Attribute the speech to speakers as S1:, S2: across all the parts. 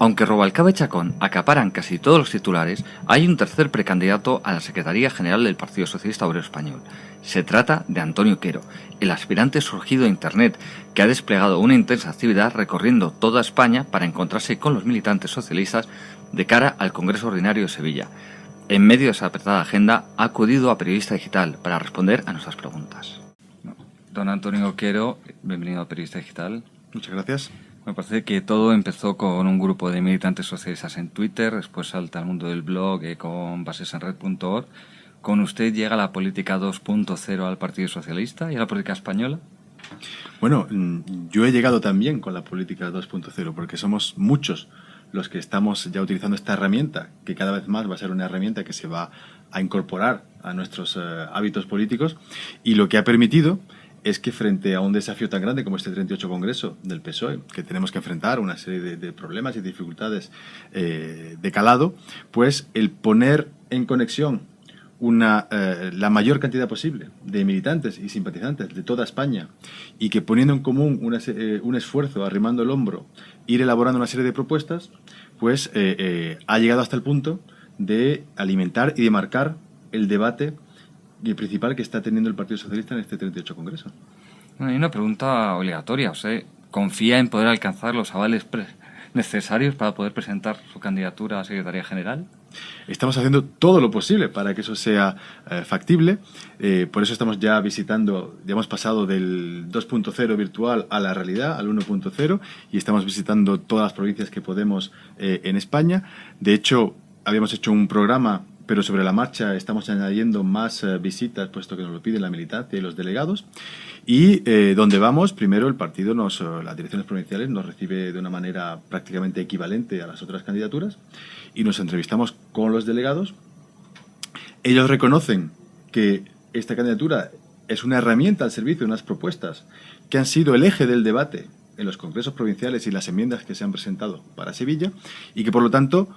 S1: Aunque Rubalcaba y Chacón acaparan casi todos los titulares, hay un tercer precandidato a la Secretaría General del Partido Socialista Obrero Español. Se trata de Antonio Quero, el aspirante surgido de Internet, que ha desplegado una intensa actividad recorriendo toda España para encontrarse con los militantes socialistas de cara al Congreso Ordinario de Sevilla. En medio de esa apretada agenda, ha acudido a Periodista Digital para responder a nuestras preguntas. Don Antonio Quero, bienvenido a Periodista Digital.
S2: Muchas gracias.
S1: Me parece que todo empezó con un grupo de militantes socialistas en Twitter, después salta al mundo del blog con bases en red.org. ¿Con usted llega la política 2.0 al Partido Socialista y a la política española?
S2: Bueno, yo he llegado también con la política 2.0 porque somos muchos los que estamos ya utilizando esta herramienta, que cada vez más va a ser una herramienta que se va a incorporar a nuestros hábitos políticos, y lo que ha permitido es que frente a un desafío tan grande como este 38 Congreso del PSOE, que tenemos que enfrentar una serie de problemas y dificultades de calado, pues el poner en conexión la mayor cantidad posible de militantes y simpatizantes de toda España, y que poniendo en común un esfuerzo, arrimando el hombro, ir elaborando una serie de propuestas, pues ha llegado hasta el punto de alimentar y de marcar el debate y el principal que está teniendo el Partido Socialista en este 38 Congreso.
S1: Bueno, hay una pregunta obligatoria. ¿Usted confía en poder alcanzar los avales necesarios para poder presentar su candidatura a Secretaría General?
S2: Estamos haciendo todo lo posible para que eso sea factible. Por eso estamos ya visitando, ya hemos pasado del 2.0 virtual a la realidad, al 1.0, y estamos visitando todas las provincias que podemos en España. De hecho, habíamos hecho un programa, pero sobre la marcha estamos añadiendo más visitas, puesto que nos lo pide la militancia y los delegados. Y donde vamos, primero el partido, las direcciones provinciales nos recibe de una manera prácticamente equivalente a las otras candidaturas, y nos entrevistamos con los delegados. Ellos reconocen que esta candidatura es una herramienta al servicio de unas propuestas que han sido el eje del debate en los congresos provinciales y las enmiendas que se han presentado para Sevilla, y que por lo tanto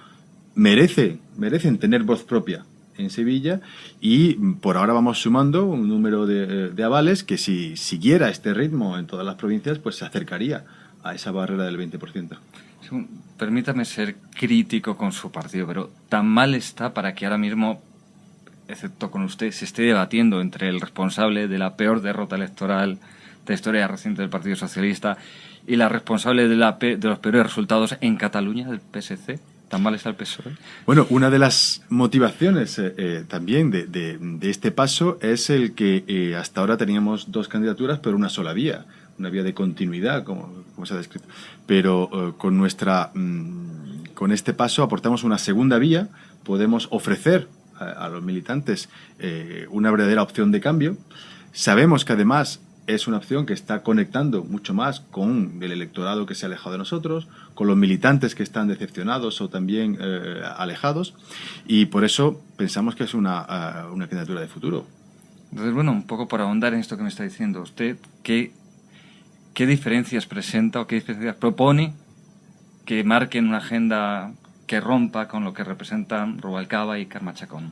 S2: merecen tener voz propia en Sevilla, y por ahora vamos sumando un número de avales que, si siguiera este ritmo en todas las provincias, pues se acercaría a esa barrera del 20%.
S1: Permítame ser crítico con su partido, pero tan mal está para que ahora mismo, excepto con usted, se esté debatiendo entre el responsable de la peor derrota electoral de la historia reciente del Partido Socialista y la responsable de los peores resultados en Cataluña del PSC. ¿Tan mal está el PSOE?
S2: Bueno, una de las motivaciones también de este paso es el que hasta ahora teníamos dos candidaturas, pero una sola vía, una vía de continuidad, como se ha descrito. Pero con este paso aportamos una segunda vía, podemos ofrecer a los militantes una verdadera opción de cambio. Sabemos que además es una opción que está conectando mucho más con el electorado que se ha alejado de nosotros, con los militantes que están decepcionados o también alejados, y por eso pensamos que es una candidatura de futuro.
S1: Entonces, bueno, un poco por ahondar en esto que me está diciendo usted, ¿qué diferencias presenta o qué diferencias propone que marquen una agenda que rompa con lo que representan Rubalcaba y Carme Chacón?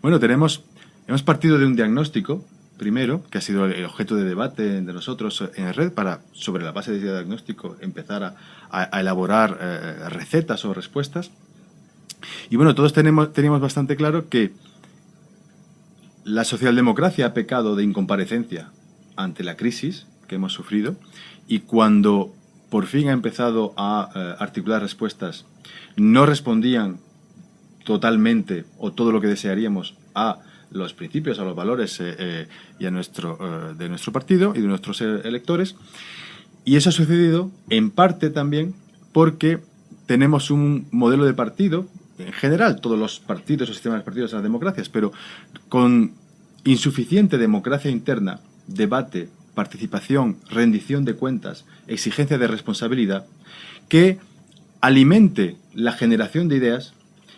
S2: Bueno, hemos partido de un diagnóstico, primero, que ha sido el objeto de debate de nosotros en red, para, sobre la base de ese diagnóstico, empezar a elaborar recetas o respuestas. Y bueno, todos teníamos bastante claro que la socialdemocracia ha pecado de incomparecencia ante la crisis que hemos sufrido, y cuando por fin ha empezado a articular respuestas, no respondían totalmente o todo lo que desearíamos a los principios, a los valores y de nuestro partido y de nuestros electores. Y eso ha sucedido en parte también porque tenemos un modelo de partido, en general todos los partidos o sistemas de partidos son las democracias, pero con insuficiente democracia interna, debate, participación, rendición de cuentas, exigencia de responsabilidad, que alimente la generación de ideas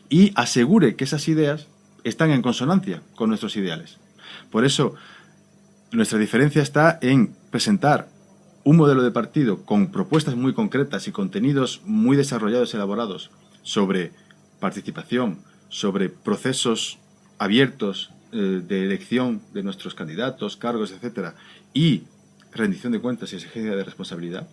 S2: y asegure que esas ideas están en consonancia con nuestros ideales. Por eso, nuestra diferencia está en presentar un modelo de partido con propuestas muy concretas y contenidos muy desarrollados y elaborados sobre participación, sobre procesos abiertos de elección de nuestros candidatos, cargos, etcétera, y rendición de cuentas y exigencia de responsabilidad.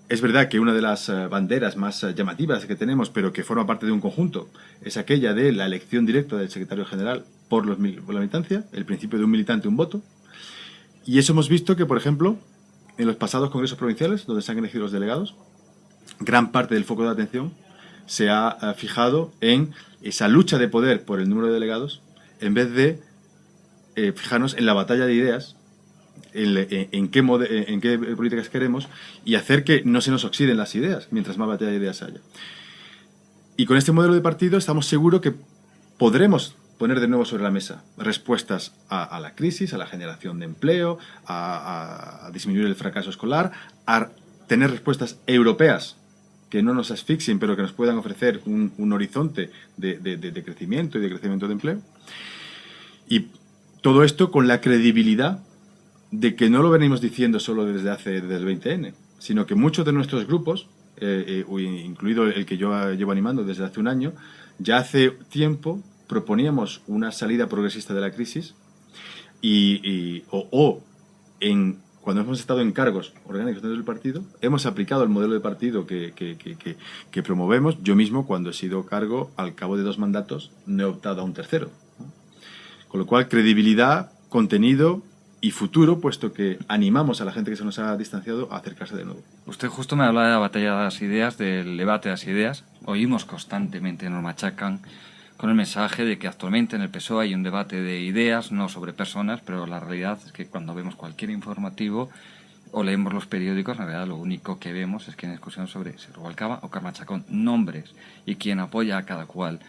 S2: Es verdad que una de las banderas más llamativas que tenemos, pero que forma parte de un conjunto, es aquella de la elección directa del secretario general por la militancia, el principio de un militante, un voto. Y eso hemos visto que, por ejemplo, en los pasados congresos provinciales, donde se han elegido los delegados, gran parte del foco de atención se ha fijado en esa lucha de poder por el número de delegados, en vez de fijarnos en la batalla de ideas, en qué políticas queremos, y hacer que no se nos oxiden las ideas mientras más batalla de ideas haya. Y con este modelo de partido estamos seguros que podremos poner de nuevo sobre la mesa respuestas a la crisis, a la generación de empleo, a disminuir el fracaso escolar, a tener respuestas europeas que no nos asfixien, pero que nos puedan ofrecer un horizonte de crecimiento y de crecimiento de empleo. Y todo esto con la credibilidad de que no lo venimos diciendo solo desde el 20N, sino que muchos de nuestros grupos, incluido el que yo llevo animando desde hace un año, ya hace tiempo proponíamos una salida progresista de la crisis cuando hemos estado en cargos orgánicos dentro del partido, hemos aplicado el modelo de partido que promovemos. Yo mismo, cuando he sido cargo, al cabo de 2 mandatos, no he optado a un tercero, ¿no? Con lo cual, credibilidad, contenido y futuro, puesto que animamos a la gente que se nos ha distanciado a acercarse de nuevo.
S1: Usted justo me habla de la batalla de las ideas, del debate de las ideas. Oímos constantemente, nos machacan con el mensaje de que actualmente en el PSOE hay un debate de ideas, no sobre personas, pero la realidad es que cuando vemos cualquier informativo o leemos los periódicos, en realidad lo único que vemos es que hay discusión sobre si Rubalcaba o Carme Chacón, nombres y quién apoya a cada cual.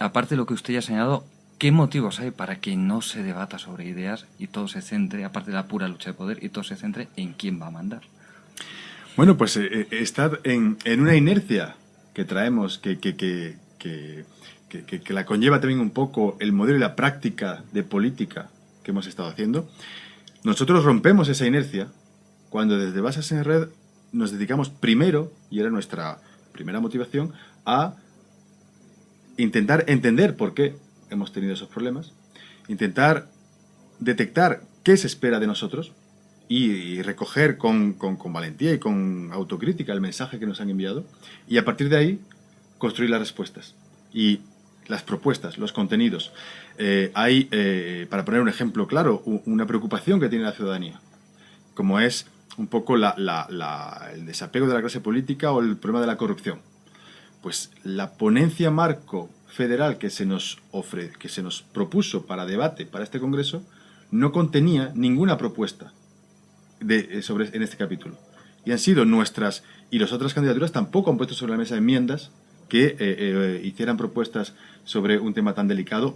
S1: Aparte de lo que usted ya ha señalado, ¿qué motivos hay para que no se debata sobre ideas y todo se centre, aparte de la pura lucha de poder, y todo se centre en quién va a mandar?
S2: Bueno, pues estar en una inercia que traemos, que la conlleva también un poco el modelo y la práctica de política que hemos estado haciendo. Nosotros rompemos esa inercia cuando desde Bases en Red nos dedicamos primero, y era nuestra primera motivación, a intentar entender por qué hemos tenido esos problemas, intentar detectar qué se espera de nosotros y recoger con valentía y con autocrítica el mensaje que nos han enviado, y a partir de ahí construir las respuestas y las propuestas, los contenidos. Hay, para poner un ejemplo claro, una preocupación que tiene la ciudadanía, como es un poco el desapego de la clase política o el problema de la corrupción. Pues la ponencia marco federal que se nos propuso para debate para este congreso no contenía ninguna propuesta en este capítulo. Y han sido nuestras, y las otras candidaturas tampoco han puesto sobre la mesa enmiendas que hicieran propuestas sobre un tema tan delicado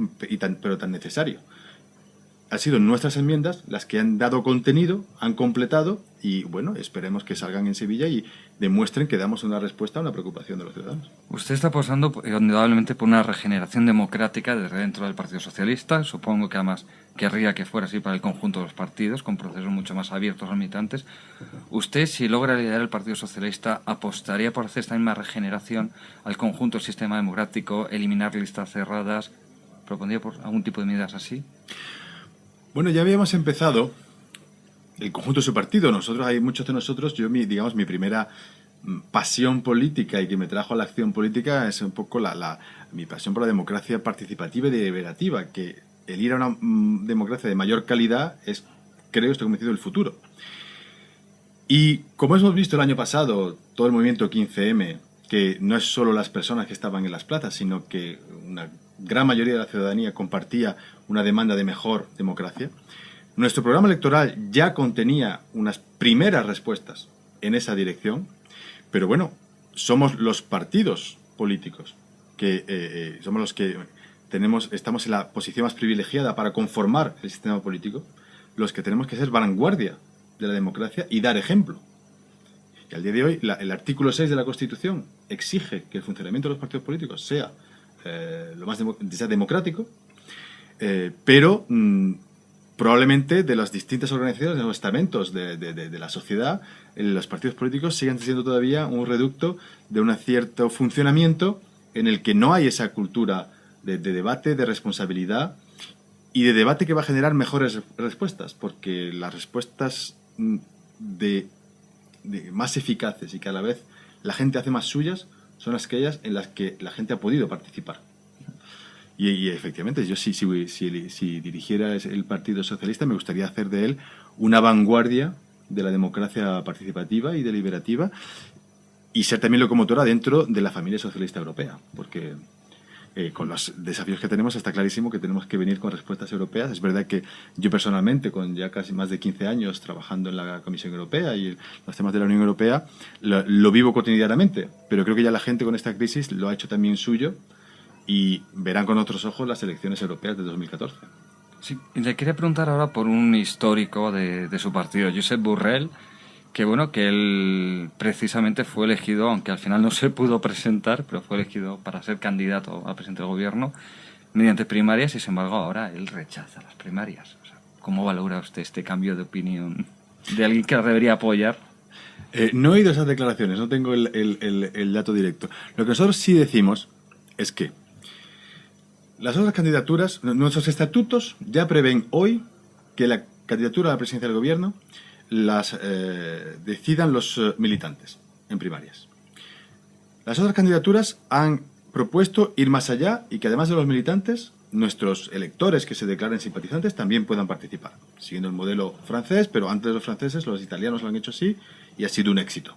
S2: pero tan necesario. Han sido nuestras enmiendas las que han dado contenido, han completado, y bueno, esperemos que salgan en Sevilla y demuestren que damos una respuesta a una preocupación de los ciudadanos.
S1: Usted está apostando indudablemente por una regeneración democrática desde dentro del Partido Socialista. Supongo que además querría que fuera así para el conjunto de los partidos, con procesos mucho más abiertos a los militantes. ¿Usted, si logra liderar el Partido Socialista, apostaría por hacer esta misma regeneración al conjunto del sistema democrático, eliminar listas cerradas? ¿Propondría por algún tipo de medidas así?
S2: Bueno, ya habíamos empezado el conjunto de su partido. Hay muchos de nosotros, mi primera pasión política y que me trajo a la acción política es un poco mi pasión por la democracia participativa y deliberativa, que el ir a una democracia de mayor calidad es, estoy convencido, el futuro. Y como hemos visto el año pasado, todo el movimiento 15M, que no es solo las personas que estaban en las plazas, sino que una gran mayoría de la ciudadanía compartía una demanda de mejor democracia. Nuestro programa electoral ya contenía unas primeras respuestas en esa dirección, pero bueno, somos los partidos políticos que somos los que estamos en la posición más privilegiada para conformar el sistema político, los que tenemos que ser vanguardia de la democracia y dar ejemplo. Y al día de hoy, el artículo 6 de la Constitución exige que el funcionamiento de los partidos políticos sea sea democrático, pero probablemente de las distintas organizaciones, de los estamentos de la sociedad, los partidos políticos sigan siendo todavía un reducto de un cierto funcionamiento en el que no hay esa cultura de debate, de responsabilidad y de debate que va a generar mejores respuestas, porque las respuestas de más eficaces y que a la vez la gente hace más suyas son aquellas en las que la gente ha podido participar. Y efectivamente, yo si dirigiera el Partido Socialista, me gustaría hacer de él una vanguardia de la democracia participativa y deliberativa, y ser también locomotora dentro de la familia socialista europea, porque con los desafíos que tenemos está clarísimo que tenemos que venir con respuestas europeas. Es verdad que yo personalmente, con ya casi más de 15 años trabajando en la Comisión Europea y los temas de la Unión Europea, lo vivo cotidianamente, pero creo que ya la gente con esta crisis lo ha hecho también suyo y verán con otros ojos las elecciones europeas de 2014.
S1: Sí, le quería preguntar ahora por un histórico de su partido, Josep Borrell, que bueno, que él precisamente fue elegido, aunque al final no se pudo presentar, pero fue elegido para ser candidato a presidente del gobierno mediante primarias y, sin embargo, ahora él rechaza las primarias. O sea, ¿cómo valora usted este cambio de opinión de alguien que debería apoyar?
S2: No he oído esas declaraciones, no tengo el dato directo. Lo que nosotros sí decimos es que las otras candidaturas, nuestros estatutos ya prevén hoy que la candidatura a la presidencia del gobierno las decidan los militantes en primarias. Las otras candidaturas han propuesto ir más allá y que además de los militantes, nuestros electores que se declaren simpatizantes también puedan participar, siguiendo el modelo francés, pero antes de los franceses los italianos lo han hecho así y ha sido un éxito.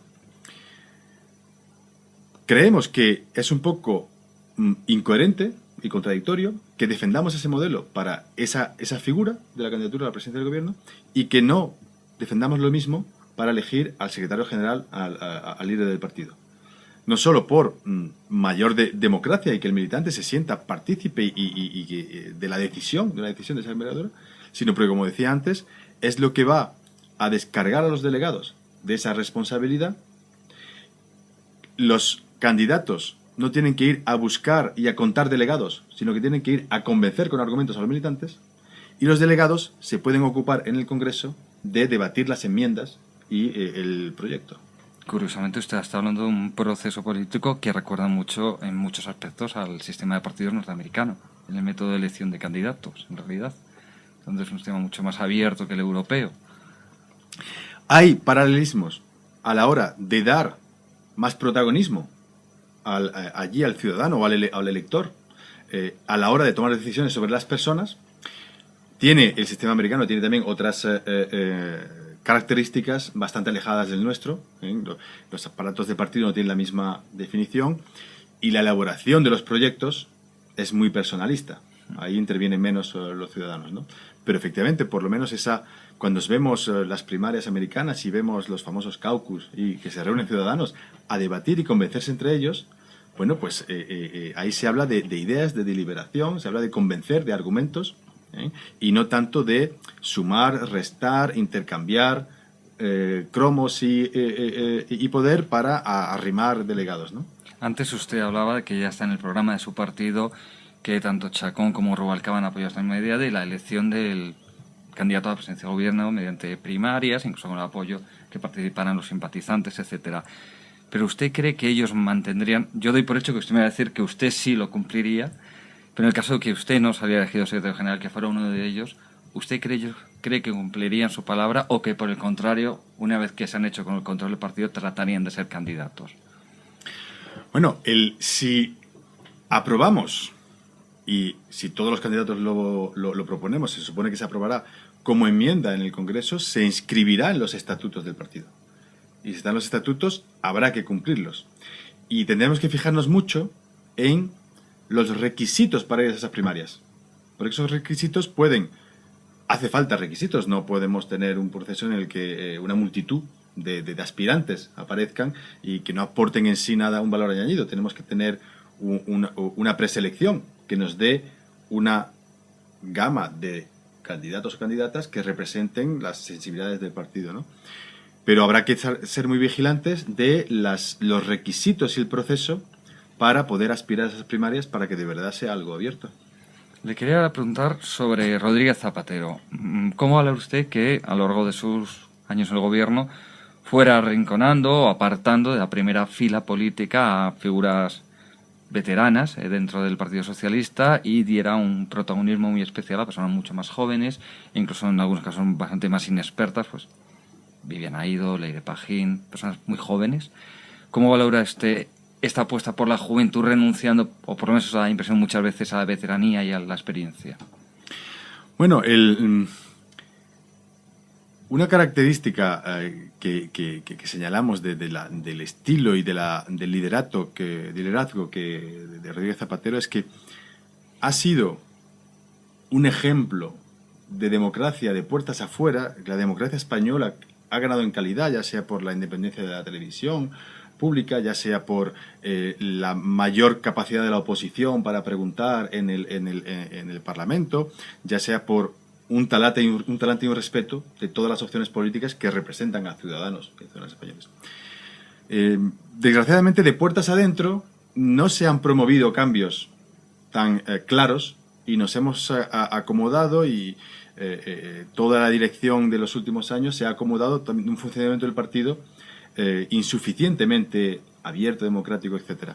S2: Creemos que es un poco incoherente y contradictorio que defendamos ese modelo para esa figura de la candidatura a la presidencia del gobierno y que no defendamos lo mismo para elegir al secretario general, al líder del partido. No solo por mayor democracia y que el militante se sienta partícipe de la decisión de esa candidatura, sino porque, como decía antes, es lo que va a descargar a los delegados de esa responsabilidad. Los candidatos no tienen que ir a buscar y a contar delegados, sino que tienen que ir a convencer con argumentos a los militantes, y los delegados se pueden ocupar en el Congreso de debatir las enmiendas y el proyecto.
S1: Curiosamente, usted está hablando de un proceso político que recuerda mucho, en muchos aspectos, al sistema de partidos norteamericano, en el método de elección de candidatos, en realidad. Entonces es un sistema mucho más abierto que el europeo.
S2: Hay paralelismos a la hora de dar más protagonismo allí al ciudadano o al elector, a la hora de tomar decisiones sobre las personas. El sistema americano tiene también otras características bastante alejadas del nuestro. Los aparatos de partido no tienen la misma definición y la elaboración de los proyectos es muy personalista. Ahí intervienen menos los ciudadanos, ¿no? Pero efectivamente, por lo menos cuando vemos las primarias americanas y vemos los famosos caucus y que se reúnen ciudadanos a debatir y convencerse entre ellos, bueno, pues ahí se habla de ideas, de deliberación, se habla de convencer, de argumentos, y no tanto de sumar, restar, intercambiar cromos y poder para arrimar delegados, ¿no?
S1: Antes usted hablaba de que ya está en el programa de su partido que tanto Chacón como Rubalcaba han apoyado esta misma idea de la elección del candidato a la presidencia del gobierno mediante primarias, incluso con el apoyo que participaran los simpatizantes, etcétera. Pero usted cree que ellos mantendrían, yo doy por hecho que usted me va a decir que usted sí lo cumpliría, pero en el caso de que usted no saliera elegido secretario general, que fuera uno de ellos, ¿usted cree que cumplirían su palabra o que, por el contrario, una vez que se han hecho con el control del partido, tratarían de ser candidatos?
S2: Bueno, si aprobamos y si todos los candidatos lo proponemos, se supone que se aprobará como enmienda en el Congreso, se inscribirá en los estatutos del partido. Y si están los estatutos, habrá que cumplirlos. Y tendremos que fijarnos mucho en los requisitos para ir a esas primarias. Porque esos requisitos hace falta requisitos, no podemos tener un proceso en el que una multitud de aspirantes aparezcan y que no aporten en sí nada un valor añadido. Tenemos que tener una preselección que nos dé una gama de candidatos o candidatas que representen las sensibilidades del partido, ¿no? Pero habrá que ser muy vigilantes de los requisitos y el proceso para poder aspirar a esas primarias para que de verdad sea algo abierto.
S1: Le quería preguntar sobre Rodríguez Zapatero. ¿Cómo valora usted que a lo largo de sus años en el gobierno fuera arrinconando o apartando de la primera fila política a figuras veteranas dentro del Partido Socialista y diera un protagonismo muy especial a personas mucho más jóvenes e incluso en algunos casos bastante más inexpertas, pues Viviana Aido, Leire Pajín, personas muy jóvenes. ¿Cómo valora esta apuesta por la juventud renunciando, o por lo menos esa da impresión muchas veces, a la veteranía y a la experiencia?
S2: Bueno, una característica que señalamos del estilo y del liderazgo de Rodríguez Zapatero es que ha sido un ejemplo de democracia de puertas afuera. La democracia española ha ganado en calidad, ya sea por la independencia de la televisión pública, ya sea por la mayor capacidad de la oposición para preguntar en el Parlamento, ya sea por un talante y un respeto de todas las opciones políticas que representan a ciudadanos españoles. Desgraciadamente, de puertas adentro no se han promovido cambios tan claros y nos hemos acomodado, y toda la dirección de los últimos años se ha acomodado también un funcionamiento del partido insuficientemente abierto, democrático, etc.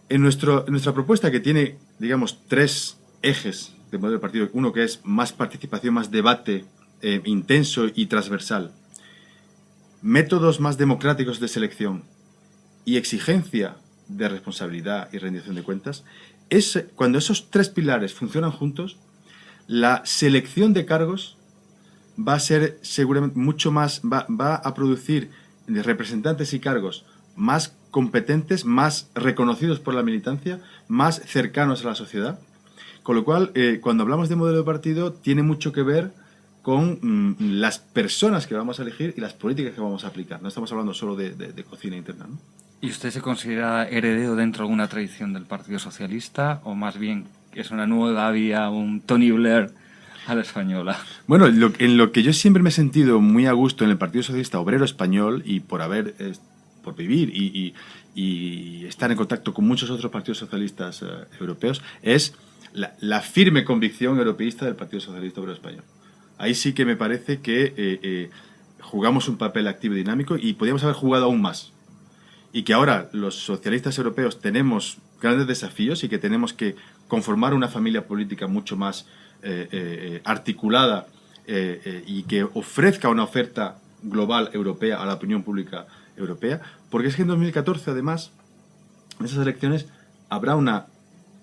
S2: En nuestra propuesta, que tiene, digamos, 3 ejes de modelo de partido, uno que es más participación, más debate intenso y transversal, métodos más democráticos de selección y exigencia de responsabilidad y rendición de cuentas, cuando esos 3 pilares funcionan juntos, la selección de cargos va a ser seguramente mucho más, va a producir representantes y cargos más competentes, más reconocidos por la militancia, más cercanos a la sociedad. Con lo cual, cuando hablamos de modelo de partido, tiene mucho que ver con las personas que vamos a elegir y las políticas que vamos a aplicar. No estamos hablando solo de cocina interna, ¿no?
S1: ¿Y usted se considera heredero dentro de alguna tradición del Partido Socialista, o más bien es una nueva vía, un Tony Blair a la española?
S2: Bueno, en lo que yo siempre me he sentido muy a gusto en el Partido Socialista Obrero Español, y por vivir y estar en contacto con muchos otros partidos socialistas europeos, es la firme convicción europeísta del Partido Socialista Obrero Español. Ahí sí que me parece que jugamos un papel activo y dinámico, y podríamos haber jugado aún más. Y que ahora los socialistas europeos tenemos grandes desafíos y que tenemos que conformar una familia política mucho más articulada y que ofrezca una oferta global europea a la opinión pública europea, porque es que en 2014, además, en esas elecciones habrá una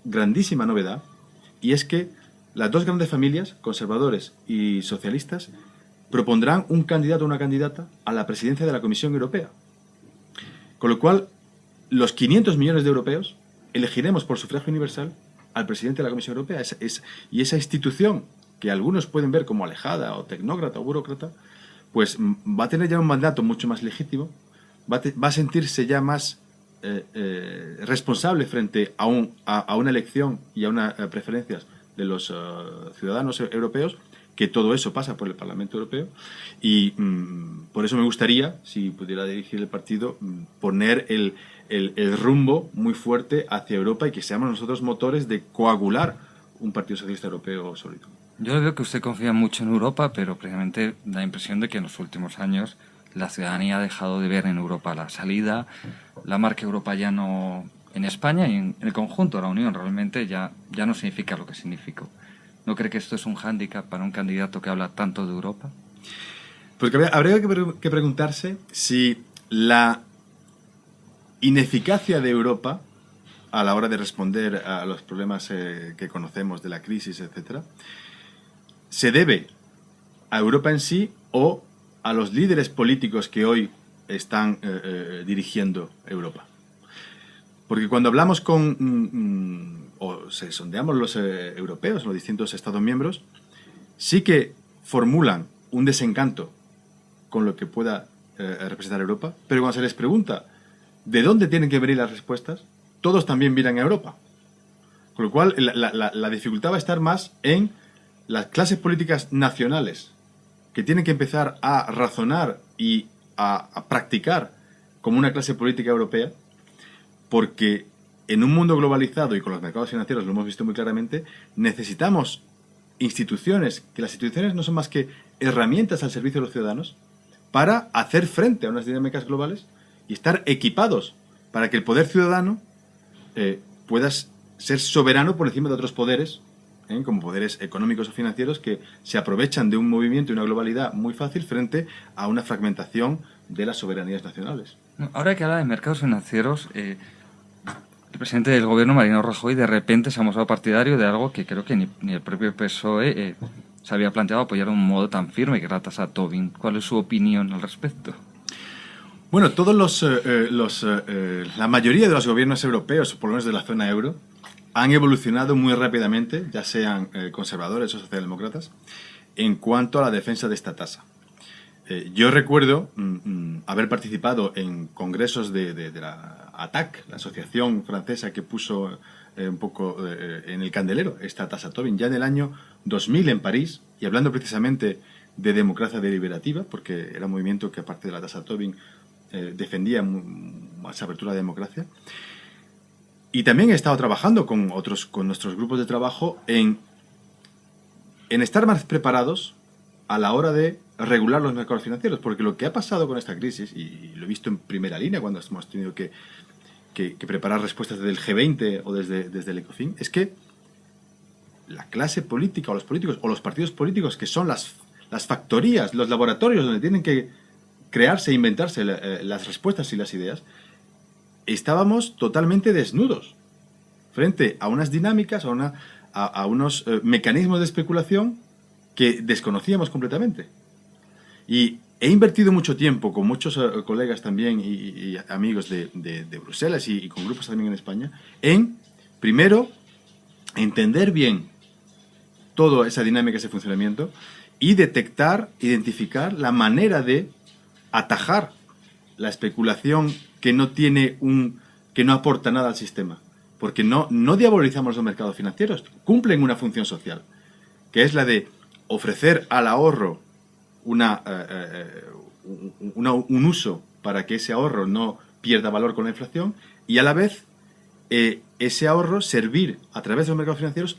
S2: grandísima novedad, y es que las 2 grandes familias, conservadores y socialistas, propondrán un candidato o una candidata a la presidencia de la Comisión Europea. Con lo cual, los 500 millones de europeos elegiremos por sufragio universal al presidente de la Comisión Europea. Y esa institución, que algunos pueden ver como alejada o tecnócrata o burócrata, pues va a tener ya un mandato mucho más legítimo, va a sentirse ya más responsable frente a una elección y a unas preferencias de los ciudadanos europeos, que todo eso pasa por el Parlamento Europeo. Y por eso me gustaría, si pudiera dirigir el partido, poner el rumbo muy fuerte hacia Europa, y que seamos nosotros motores de coagular un Partido Socialista Europeo sólido.
S1: Yo veo que usted confía mucho en Europa, pero precisamente da la impresión de que en los últimos años la ciudadanía ha dejado de ver en Europa la salida. La marca Europa ya no, en España y en el conjunto de la Unión, realmente ya no significa lo que significó. ¿No cree que esto es un hándicap para un candidato que habla tanto de Europa?
S2: Pues habría que preguntarse si la ineficacia de Europa a la hora de responder a los problemas que conocemos de la crisis, etcétera, se debe a Europa en sí o a los líderes políticos que hoy están dirigiendo Europa. Porque cuando hablamos o se sondeamos los europeos, los distintos Estados miembros, sí que formulan un desencanto con lo que pueda representar Europa, pero cuando se les pregunta de dónde tienen que venir las respuestas, todos también miran a Europa. Con lo cual, la dificultad va a estar más en las clases políticas nacionales, que tienen que empezar a razonar y a practicar como una clase política europea, porque en un mundo globalizado y con los mercados financieros, lo hemos visto muy claramente, necesitamos instituciones, que las instituciones no son más que herramientas al servicio de los ciudadanos para hacer frente a unas dinámicas globales y estar equipados para que el poder ciudadano pueda ser soberano por encima de otros poderes como poderes económicos o financieros que se aprovechan de un movimiento y una globalidad muy fácil frente a una fragmentación de las soberanías nacionales.
S1: Ahora que habla de mercados financieros, el presidente del gobierno, Mariano Rajoy, de repente se ha mostrado partidario de algo que creo que ni el propio PSOE se había planteado apoyar de un modo tan firme, que era la tasa Tobin. ¿Cuál es su opinión al respecto?
S2: Bueno, la mayoría de los gobiernos europeos, por lo menos de la zona euro, han evolucionado muy rápidamente, ya sean conservadores o socialdemócratas, en cuanto a la defensa de esta tasa. Yo recuerdo haber participado en congresos de la ATTAC, la asociación francesa que puso un poco en el candelero esta tasa Tobin, ya en el año 2000 en París, y hablando precisamente de democracia deliberativa, porque era un movimiento que, aparte de la tasa Tobin, defendía más apertura a la democracia. Y también he estado trabajando con nuestros grupos de trabajo en estar más preparados a la hora de regular los mercados financieros, porque lo que ha pasado con esta crisis, y lo he visto en primera línea cuando hemos tenido que preparar respuestas desde el G20 o desde el ECOFIN, es que la clase política o los políticos o los partidos políticos, que son las factorías, los laboratorios donde tienen que crearse e inventarse las respuestas y las ideas, estábamos totalmente desnudos frente a unas dinámicas, a unos mecanismos de especulación que desconocíamos completamente. Y he invertido mucho tiempo con muchos colegas también y amigos de Bruselas y con grupos también en España, en, primero, entender bien toda esa dinámica, ese funcionamiento, y detectar, identificar la manera de atajar la especulación que no aporta nada al sistema. Porque no diabolizamos los mercados financieros, cumplen una función social, que es la de ofrecer al ahorro un uso para que ese ahorro no pierda valor con la inflación, y a la vez ese ahorro servir a través de los mercados financieros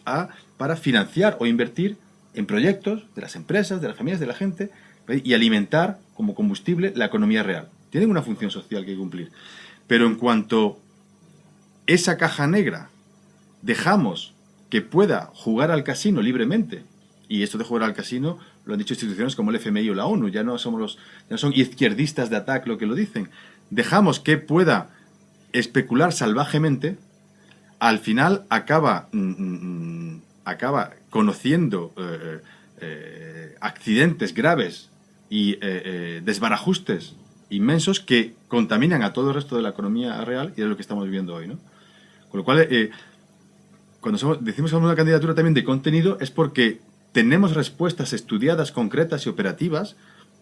S2: para financiar o invertir en proyectos de las empresas, de las familias, de la gente, y alimentar como combustible la economía real. Tienen una función social que cumplir. Pero en cuanto esa caja negra dejamos que pueda jugar al casino libremente, y esto de jugar al casino lo han dicho instituciones como el FMI o la ONU, ya no son izquierdistas de ATTAC lo que lo dicen, dejamos que pueda especular salvajemente, al final acaba conociendo accidentes graves y desbarajustes inmensos que contaminan a todo el resto de la economía real, y es lo que estamos viviendo hoy, ¿no? Con lo cual, cuando decimos que somos una candidatura también de contenido, es porque tenemos respuestas estudiadas, concretas y operativas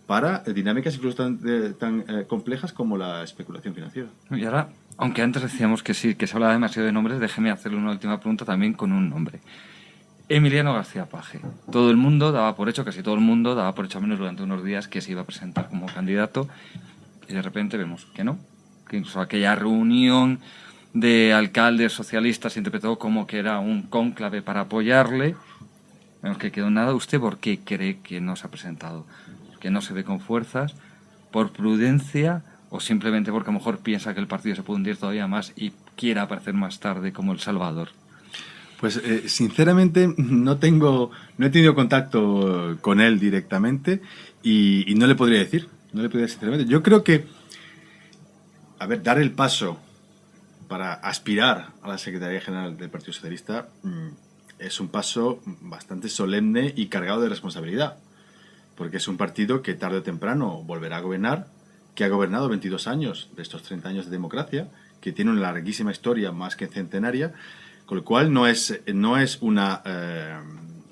S2: para dinámicas incluso tan complejas como la especulación financiera.
S1: Y ahora, aunque antes decíamos que sí, que se hablaba demasiado de nombres, déjeme hacerle una última pregunta también con un nombre. Emiliano García Paje. Todo el mundo daba por hecho, casi todo el mundo daba por hecho, al menos durante unos días, que se iba a presentar como candidato, y de repente vemos que no, que incluso aquella reunión de alcaldes socialistas se interpretó como que era un cónclave para apoyarle. Vemos que quedó nada. ¿Usted por qué cree que no se ha presentado? ¿Que no se ve con fuerzas? ¿Por prudencia? ¿O simplemente porque a lo mejor piensa que el partido se puede hundir todavía más y quiera aparecer más tarde como El Salvador?
S2: Pues sinceramente no he tenido contacto con él directamente y no le podría decir. No le podría decir sinceramente. Yo creo que, dar el paso para aspirar a la Secretaría General del Partido Socialista es un paso bastante solemne y cargado de responsabilidad, porque es un partido que tarde o temprano volverá a gobernar, que ha gobernado 22 años de estos 30 años de democracia, que tiene una larguísima historia más que centenaria, con lo cual no es una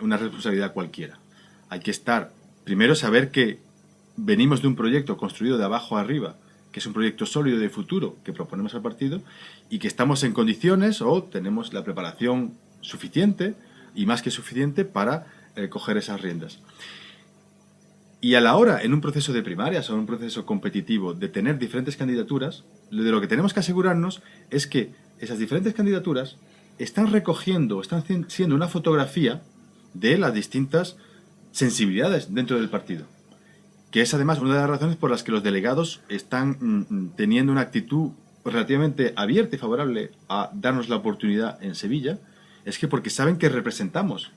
S2: responsabilidad cualquiera. Hay que primero saber que venimos de un proyecto construido de abajo a arriba, que es un proyecto sólido de futuro que proponemos al partido, y que estamos en condiciones o tenemos la preparación suficiente y más que suficiente para coger esas riendas. Y a la hora, en un proceso de primarias o en un proceso competitivo, de tener diferentes candidaturas, de lo que tenemos que asegurarnos es que esas diferentes candidaturas están recogiendo, están siendo una fotografía de las distintas sensibilidades dentro del partido, que es además una de las razones por las que los delegados están teniendo una actitud relativamente abierta y favorable a darnos la oportunidad en Sevilla, es que porque saben que representamos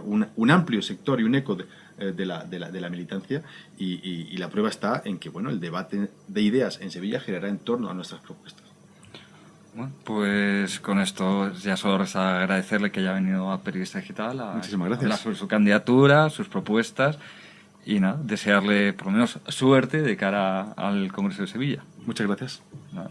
S2: un amplio sector y un eco de la militancia, y la prueba está en que el debate de ideas en Sevilla girará en torno a nuestras propuestas.
S1: Bueno, pues con esto ya solo resta agradecerle que haya venido a Periodista Digital a hablar sobre su candidatura, sus propuestas, y nada, desearle por lo menos suerte de cara al Congreso de Sevilla.
S2: Muchas gracias.
S1: Nada.